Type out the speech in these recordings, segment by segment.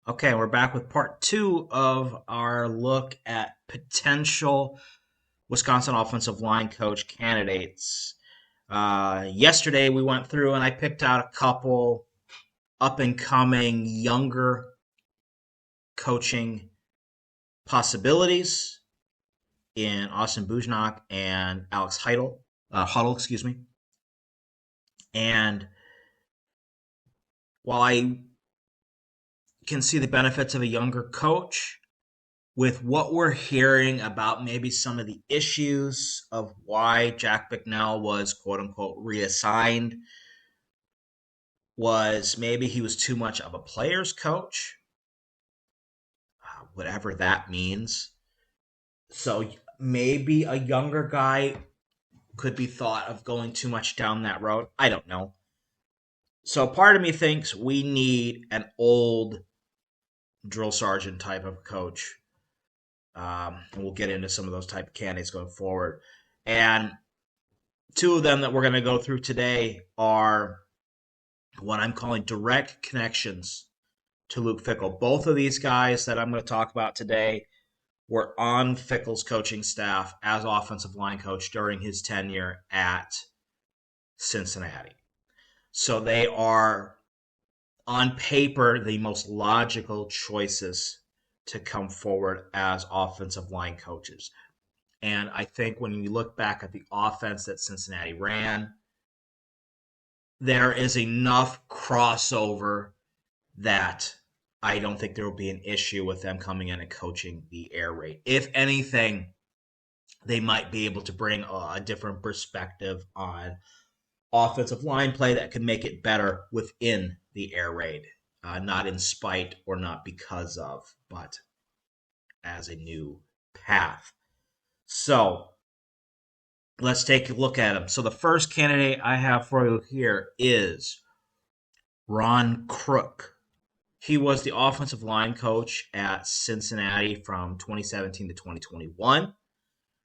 Okay, we're back with part two of our look at potential Wisconsin offensive line coach candidates. Yesterday, we went through and I picked out a couple up and coming younger coaching possibilities in Austin Bujnak and Alex Huddle, excuse me. And while I can see the benefits of a younger coach, with what we're hearing about maybe some of the issues of why Jack Bicknell was quote unquote reassigned, was maybe he was too much of a player's coach, whatever that means. So maybe a younger guy could be thought of going too much down that road. I don't know. So part of me thinks we need an old drill sergeant type of coach. And we'll get into some of those type of candidates going forward. And two of them that we're going to go through today are what I'm calling direct connections to Luke Fickell. Both of these guys that I'm going to talk about today were on Fickell's coaching staff as offensive line coach during his tenure at Cincinnati. So they are, on paper, the most logical choices to come forward as offensive line coaches. And I think when you look back at the offense that Cincinnati ran, there is enough crossover that I don't think there will be an issue with them coming in and coaching the air raid. If anything, they might be able to bring a different perspective on offensive line play that could make it better within the air raid, not in spite or not because of, but as a new path. So let's take a look at them. So the first candidate I have for you here is Ron Crook. He was the offensive line coach at Cincinnati from 2017 to 2021.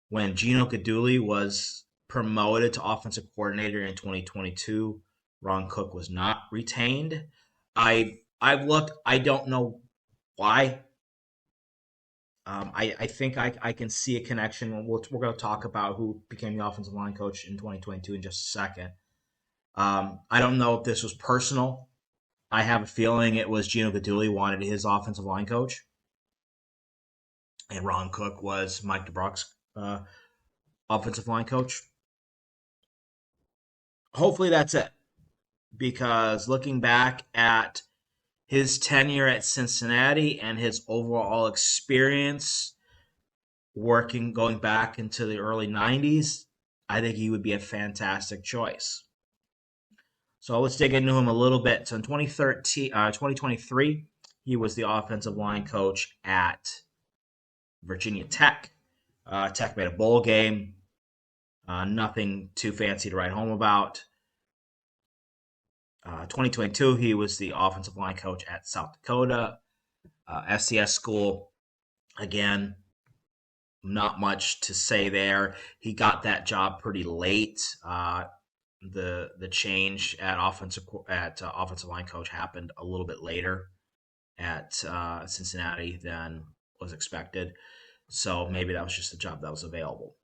When Gino Guidugli was promoted to offensive coordinator in 2022, Ron Cook was not retained. I've looked. I don't know why. I think I can see a connection. We're going to talk about who became the offensive line coach in 2022 in just a second. I don't know if this was personal. I have a feeling it was Gino Guidugli wanted his offensive line coach, and Ron Cook was Mike DeBrock's offensive line coach. Hopefully that's it, because looking back at his tenure at Cincinnati and his overall experience going back into the early 90s, I think he would be a fantastic choice. So let's dig into him a little bit. So in 2023, he was the offensive line coach at Virginia Tech. Tech made a bowl game. Nothing too fancy to write home about. 2022, he was the offensive line coach at South Dakota, FCS school. Again, not much to say there. He got that job pretty late. The change at offensive line coach happened a little bit later at Cincinnati than was expected. So maybe that was just the job that was available.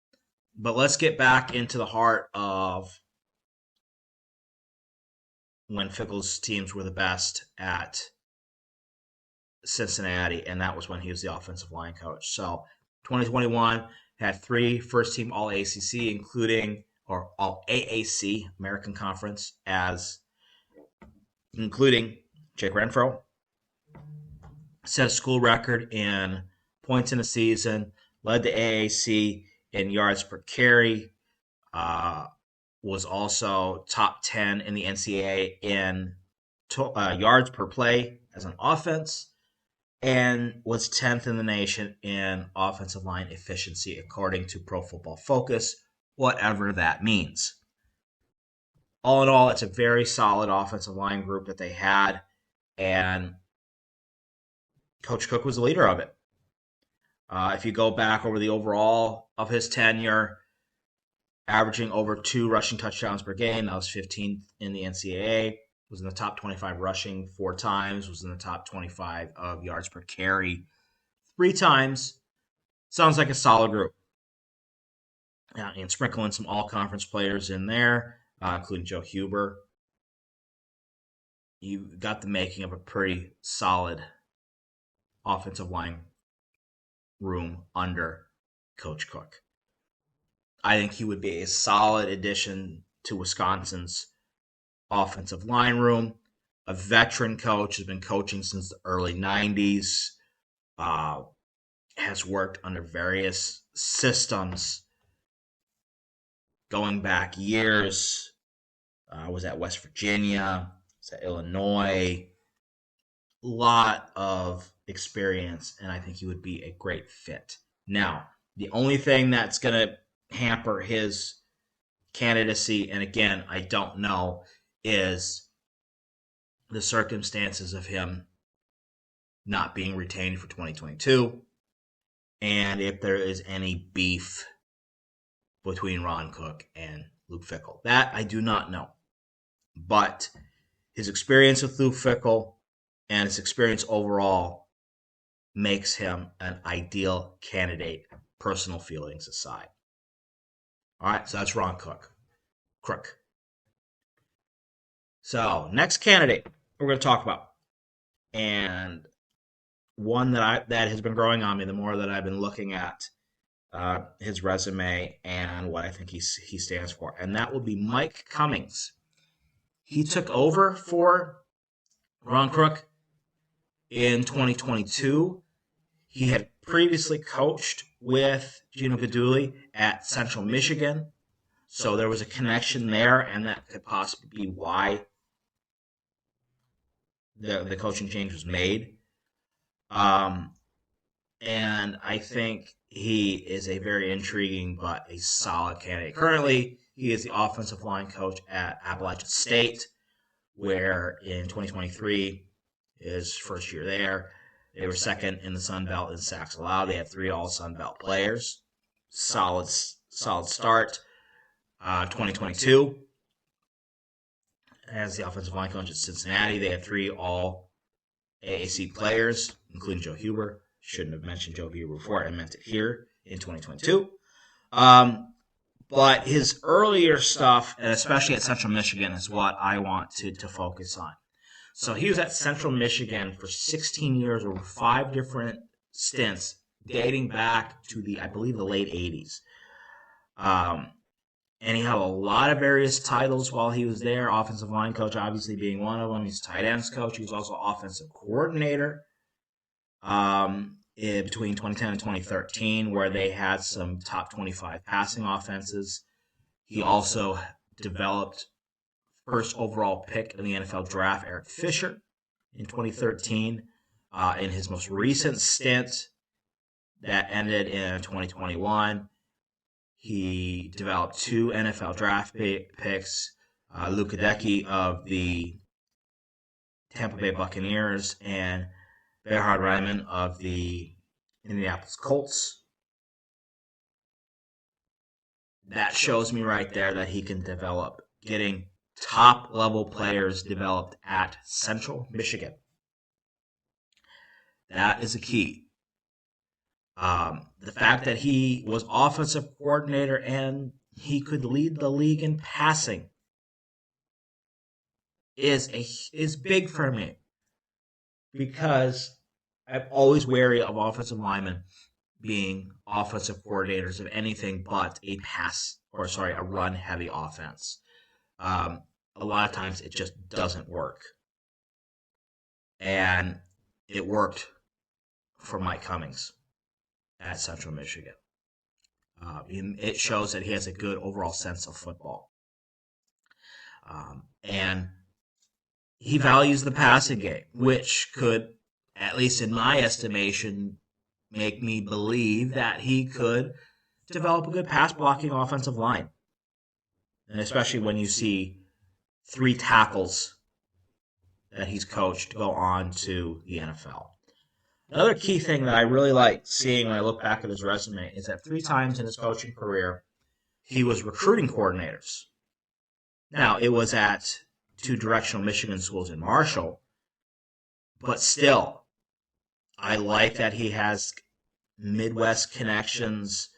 But let's get back into the heart of when Fickell's teams were the best at Cincinnati, and that was when he was the offensive line coach. So 2021 had 3 first-team All-ACC, or All-AAC, American Conference, including Jake Renfro. Set a school record in points in a season, led the AAC in yards per carry, was also top 10 in the NCAA in yards per play as an offense, and was 10th in the nation in offensive line efficiency, according to Pro Football Focus, whatever that means. All in all, it's a very solid offensive line group that they had, and Coach Cook was the leader of it. If you go back over the overall of his tenure, averaging over 2 rushing touchdowns per game, that was 15th in the NCAA, was in the top 25 rushing 4 times, was in the top 25 of yards per carry 3 times. Sounds like a solid group. And sprinkling some all-conference players in there, including Joe Huber. You got the making of a pretty solid offensive line room under Coach Cook. I think he would be a solid addition to Wisconsin's offensive line room. A veteran coach, has been coaching since the early 90s, has worked under various systems going back years. Was at West Virginia, was at Illinois. A lot of experience, and I think he would be a great fit. Now, the only thing that's going to hamper his candidacy, and again, I don't know, is the circumstances of him not being retained for 2022, and if there is any beef between Ron Cook and Luke Fickell. That I do not know. But his experience with Luke Fickell and his experience overall makes him an ideal candidate, personal feelings aside. All right, so that's Ron Crook. So, next candidate we're going to talk about, and one that has been growing on me the more that I've been looking at his resume and what I think he stands for, and that will be Mike Cummings. He took over for Ron Crook in 2022. He had previously coached with Gino Guidugli at Central Michigan, so there was a connection there, and that could possibly be why the coaching change was made. And I think he is a very intriguing but a solid candidate. Currently, he is the offensive line coach at Appalachian State, where in 2023, his first year there, they were second in the Sun Belt in sacks allowed. They had 3 all-Sun Belt players. Solid start. 2022, as the offensive line coach at Cincinnati, they had 3 all-AAC players, including Joe Huber. Shouldn't have mentioned Joe Huber before. I meant it here in 2022. But his earlier stuff, and especially at Central Michigan, is what I want to focus on. So he was at Central Michigan for 16 years, over 5 different stints, dating back to I believe the late 80s. And he had a lot of various titles while he was there. Offensive line coach, obviously, being one of them. He's tight ends coach. He was also offensive coordinator between 2010 and 2013, where they had some top 25 passing offenses. He also developed first overall pick in the NFL draft, Eric Fisher, in 2013. In his most recent stint that ended in 2021, he developed 2 NFL draft picks, Luke Fickell of the Tampa Bay Buccaneers and Gerhard Riemann of the Indianapolis Colts. That shows me right there that he can develop, getting top-level players developed at Central Michigan. That is a key. The fact that he was offensive coordinator and he could lead the league in passing is big for me, because I'm always wary of offensive linemen being offensive coordinators of anything but a run-heavy offense. A lot of times it just doesn't work. And it worked for Mike Cummings at Central Michigan. It shows that he has a good overall sense of football. And he values the passing game, which could, at least in my estimation, make me believe that he could develop a good pass-blocking offensive line. And especially when you see 3 tackles that he's coached go on to the NFL. Another key thing that I really like seeing when I look back at his resume is that 3 times in his coaching career, he was recruiting coordinators. Now, it was at two directional Michigan schools in Marshall. But still, I like that he has Midwest connections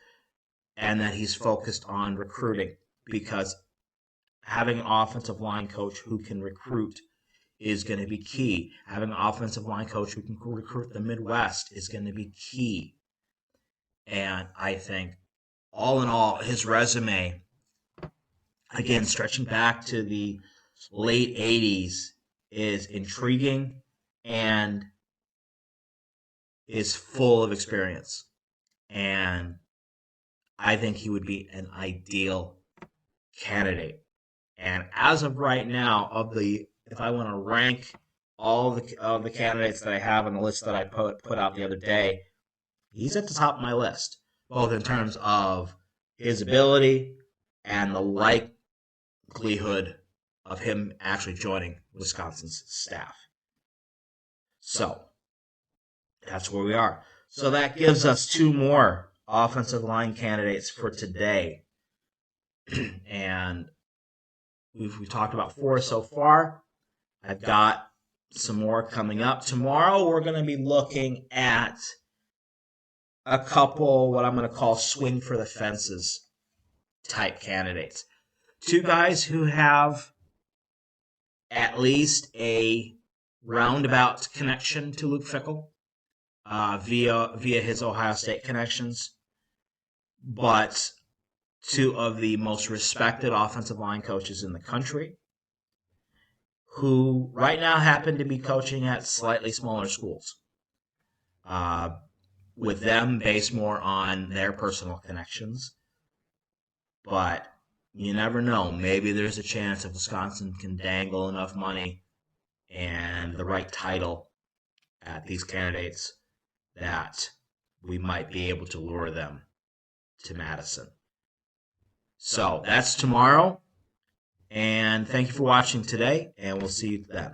and that he's focused on recruiting, because having an offensive line coach who can recruit is going to be key. Having an offensive line coach who can recruit the Midwest is going to be key. And I think, all in all, his resume, again, stretching back to the late 80s, is intriguing and is full of experience. And I think he would be an ideal candidate. And as of right now, if I want to rank all of the candidates that I have on the list that I put out the other day, he's at the top of my list, both in terms of his ability and the likelihood of him actually joining Wisconsin's staff. So that's where we are. So that gives us two more offensive line candidates for today. And we've talked about four so far. I've got some more coming up. Tomorrow we're going to be looking at a couple, what I'm going to call swing for the fences type candidates. Two guys who have at least a roundabout connection to Luke Fickell via his Ohio State connections, but two of the most respected offensive line coaches in the country, who right now happen to be coaching at slightly smaller schools, with them based more on their personal connections. But you never know. Maybe there's a chance if Wisconsin can dangle enough money and the right title at these candidates that we might be able to lure them to Madison. So that's tomorrow. And thank you for watching today, and we'll see you then.